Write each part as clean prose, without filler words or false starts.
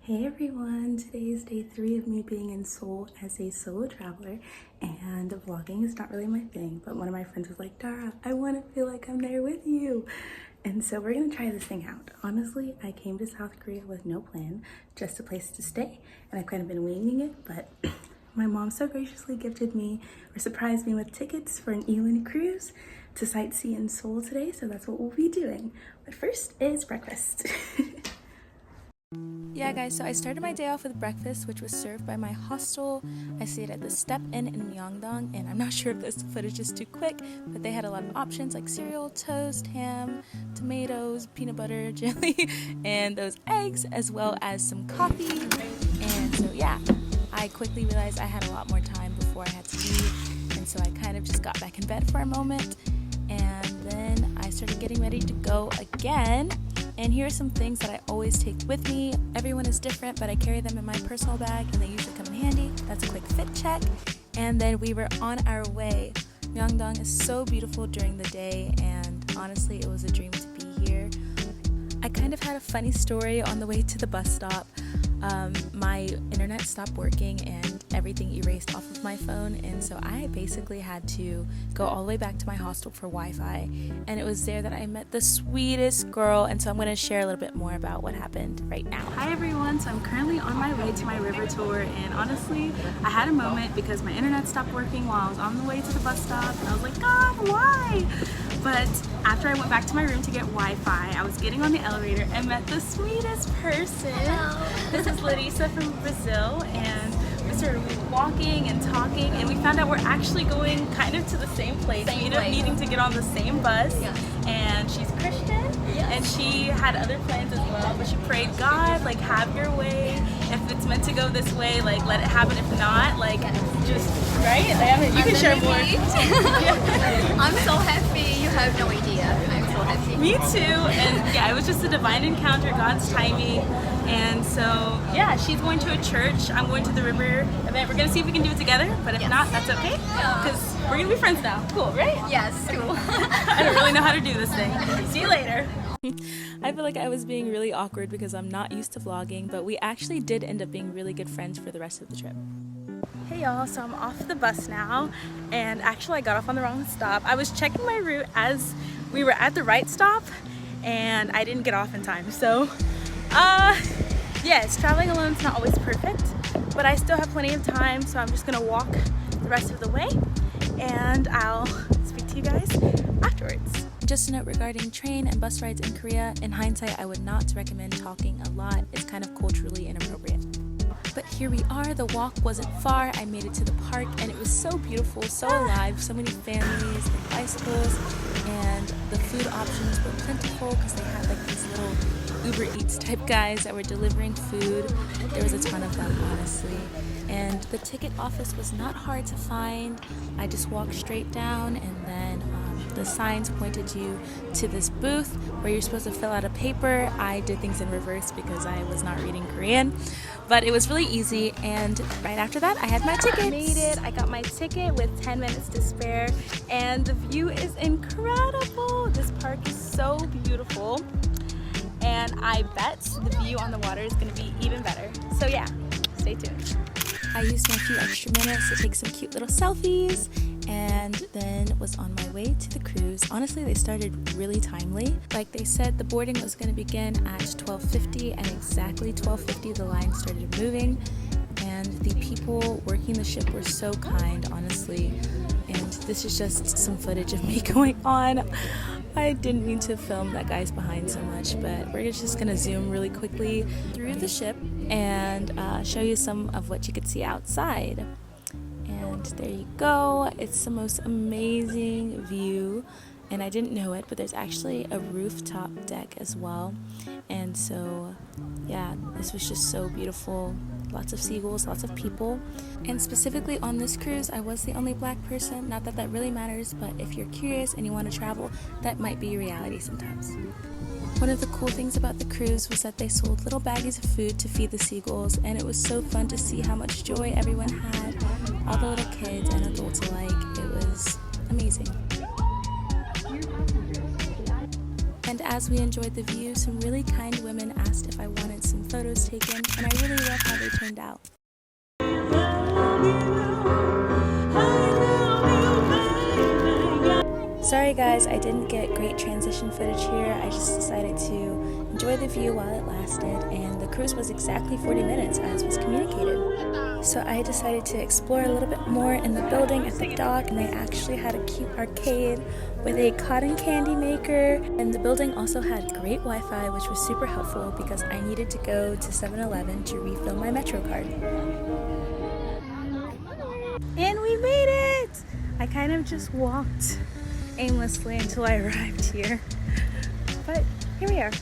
Hey everyone, today is day 3 of me being in Seoul as a solo traveler, and vlogging is not really my thing, but one of my friends was like, Dara, I want to feel like I'm there with you. And so we're gonna try this thing out. Honestly, I came to South Korea with no plan, just a place to stay, and I've kind of been winging it, but my mom so graciously gifted me or surprised me with tickets for an Eland Cruise to sightsee in Seoul today, so that's what we'll be doing. But first is breakfast. Yeah guys, so I started my day off with breakfast, which was served by my hostel. I stayed at the Step Inn in Myeongdong, and I'm not sure if this footage is too quick, but they had a lot of options like cereal, toast, ham, tomatoes, peanut butter, jelly, and those eggs, as well as some coffee. And so yeah, I quickly realized I had a lot more time before I had to leave, and so I kind of just got back in bed for a moment, and then I started getting ready to go again. And here are some things that I always take with me. Everyone is different, but I carry them in my personal bag and they usually come in handy. That's a quick fit check. And then we were on our way. Myeongdong is so beautiful during the day, and honestly, it was a dream to be here. I kind of had a funny story on the way to the bus stop. My internet stopped working and everything erased off of my phone, and so I basically had to go all the way back to my hostel for Wi-Fi, and it was there that I met the sweetest girl, and so I'm going to share a little bit more about what happened right now. Hi everyone, so I'm currently on my way to my river tour, and honestly I had a moment because my internet stopped working while I was on the way to the bus stop, and I was like, God, why? But after I went back to my room to get Wi-Fi, I was getting on the elevator and met the sweetest person. Hello. This is Larissa from Brazil, and we started walking and talking, and we found out we're actually going kind of to the same place. We ended up needing to get on the same bus, and she's Christian, and she had other plans as well, but she prayed, God, like, have your way. If it's meant to go this way, like, let it happen. If not, like, just, right? You can share more. I'm so happy. You have no idea. I'm so happy. Me too. And yeah, it was just a divine encounter, God's timing. And so yeah, she's going to a church. I'm going to the river event. We're gonna see if we can do it together, but if not, that's okay, because we're gonna be friends now. Cool, right? Yes, cool. I don't really know how to do this thing. See you later. I feel like I was being really awkward because I'm not used to vlogging, but we actually did end up being really good friends for the rest of the trip. Hey y'all, so I'm off the bus now, and actually I got off on the wrong stop. I was checking my route as we were at the right stop, and I didn't get off in time. So yes, traveling alone is not always perfect, but I still have plenty of time, so I'm just gonna walk the rest of the way, and I'll speak to you guys afterwards. Just a note regarding train and bus rides in Korea, in hindsight I would not recommend talking a lot. It's kind of culturally inappropriate. But here we are. The walk wasn't far. I made it to the park, and it was so beautiful, so alive, so many families and bicycles, and the food options were plentiful because they had like these little Uber Eats type guys that were delivering food. There was a ton of them, honestly. And the ticket office was not hard to find. I just walked straight down, and then the signs pointed you to this booth where you're supposed to fill out a paper. I did things in reverse because I was not reading Korean, but it was really easy, and right after that I had my ticket. I made it. I got my ticket with 10 minutes to spare, and the view is incredible. This park is so beautiful, and I bet the view on the water is going to be even better. So yeah, stay tuned. I used my few extra minutes to take some cute little selfies, and then was on my way to the cruise. Honestly, they started really timely. Like they said, the boarding was going to begin at 12:50, and exactly 12:50 the line started moving, and the people working the ship were so kind, honestly. And this is just some footage of me going on. I didn't mean to film that guy's behind so much, but we're just gonna zoom really quickly through the ship and show you some of what you could see outside. And there you go. It's the most amazing view, and I didn't know it, but there's actually a rooftop deck as well. And so yeah, this was just so beautiful. Lots of seagulls, lots of people. And specifically on this cruise, I was the only black person. Not that that really matters, but if you're curious and you want to travel, that might be your reality sometimes. One of the cool things about the cruise was that they sold little baggies of food to feed the seagulls, and it was so fun to see how much joy everyone had, all the little kids and adults alike. It was amazing. And as we enjoyed the view, some really kind women asked if I wanted some photos taken, and I really love how they turned out. Sorry guys, I didn't get great transition footage here. I just decided to enjoy the view while it lasted, and the cruise was exactly 40 minutes as was communicated. So I decided to explore a little bit more in the building at the dock, and they actually had a cute arcade with a cotton candy maker, and the building also had great Wi-Fi, which was super helpful because I needed to go to 7-Eleven to refill my Metro card. And we made it! I kind of just walked aimlessly until I arrived here, but here we are.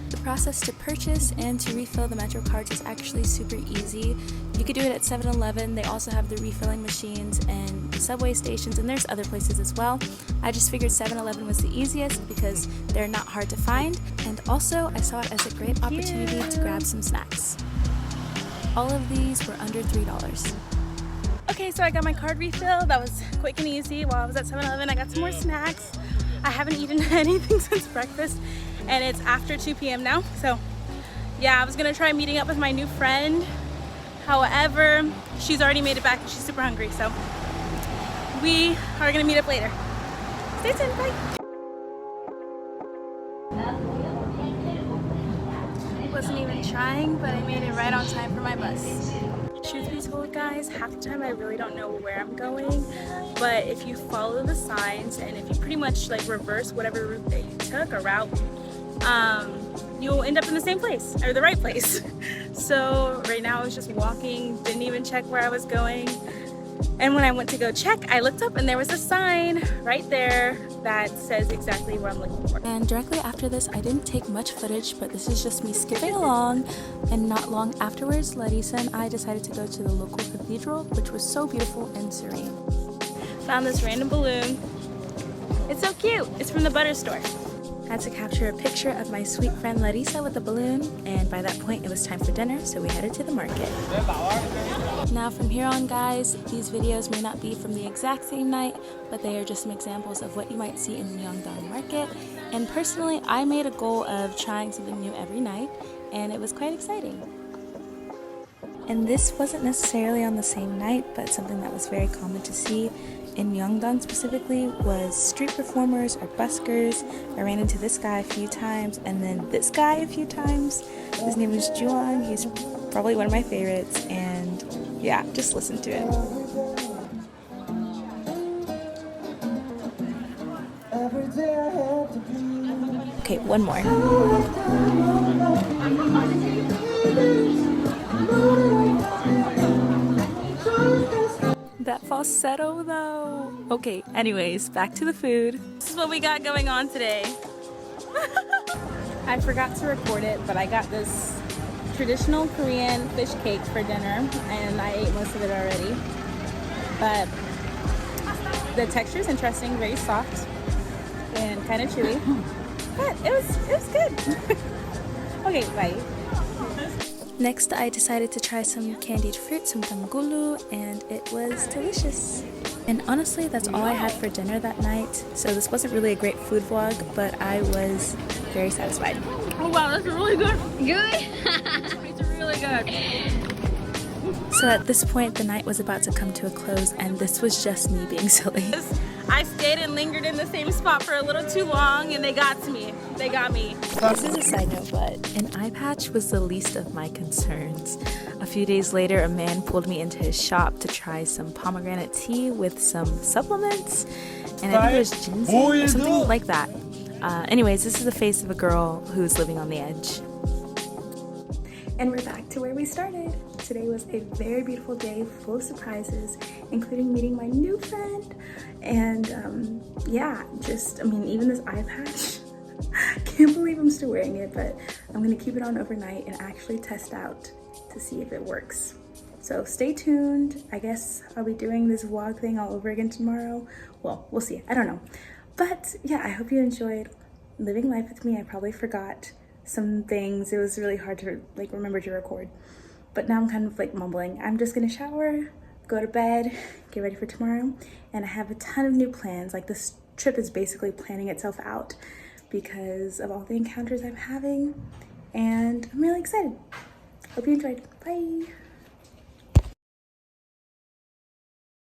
The process to purchase and to refill the Metro cards is actually super easy. You could do it at 7-Eleven. They also have the refilling machines and the subway stations, and there's other places as well. I just figured 7-Eleven was the easiest because they're not hard to find, and also I saw it as a great opportunity to grab some snacks. All of these were under $3. Okay, so I got my card refilled. That was quick and easy. While I was at 7-Eleven, I got some more snacks. I haven't eaten anything since breakfast, and it's after 2 p.m. now. So yeah, I was gonna try meeting up with my new friend. However, she's already made it back and she's super hungry. So we are gonna meet up later. Stay tuned, bye. Wasn't even trying, but I made it right on time for my bus. Truth be told, guys, half the time I really don't know where I'm going, but if you follow the signs and if you pretty much like reverse whatever route that you took or route, you'll end up in the same place or the right place. So right now I was just walking, didn't even check where I was going, and when I went to go check, I looked up and there was a sign right there that says exactly where I'm looking for. And directly after this, I didn't take much footage, but this is just me skipping along, and not long afterwards, Larissa and I decided to go to the local cathedral, which was so beautiful and serene. Found this random balloon. It's so cute. It's from the butter store. Had to capture a picture of my sweet friend Larissa with the balloon, and by that point it was time for dinner, so we headed to the market. Now from here on, guys, these videos may not be from the exact same night, but they are just some examples of what you might see in the Myeongdong market. And personally, I made a goal of trying something new every night, and it was quite exciting. And this wasn't necessarily on the same night, but something that was very common to see in Myeongdong specifically was street performers or buskers. I ran into this guy a few times, and then this guy a few times. His name is Juan. He's probably one of my favorites, and yeah, just listen to him. Okay, one more. That falsetto though. Okay, anyways, back to the food. This is what we got going on today. I forgot to record it, but I got this traditional Korean fish cake for dinner, and I ate most of it already. But the texture is interesting, very soft and kind of chewy. But it was good. Okay, bye. Next, I decided to try some candied fruit, some tanggulu, and it was delicious. And honestly, that's all I had for dinner that night, so this wasn't really a great food vlog, but I was very satisfied. Oh wow, that's really good. Good. It's really good. So at this point, the night was about to come to a close, and this was just me being silly. I stayed and lingered in the same spot for a little too long, and they got to me. They got me. This is a side note, but an eye patch was the least of my concerns. A few days later, a man pulled me into his shop to try some pomegranate tea with some supplements, and I think it was ginseng or something like that. Anyways, this is the face of a girl who's living on the edge. And we're back to where we started. Today was a very beautiful day full of surprises, including meeting my new friend. And yeah, even this eye patch, can't believe I'm still wearing it, but I'm gonna keep it on overnight and actually test out to see if it works. So stay tuned. I guess I'll be doing this vlog thing all over again tomorrow. Well, we'll see, I don't know. But yeah, I hope you enjoyed living life with me. I probably forgot some things. It was really hard to remember to record. But now I'm kind of mumbling. I'm just gonna shower, go to bed, get ready for tomorrow, and I have a ton of new plans. This trip is basically planning itself out. because of all the encounters I'm having, and I'm really excited. Hope you enjoyed. Bye.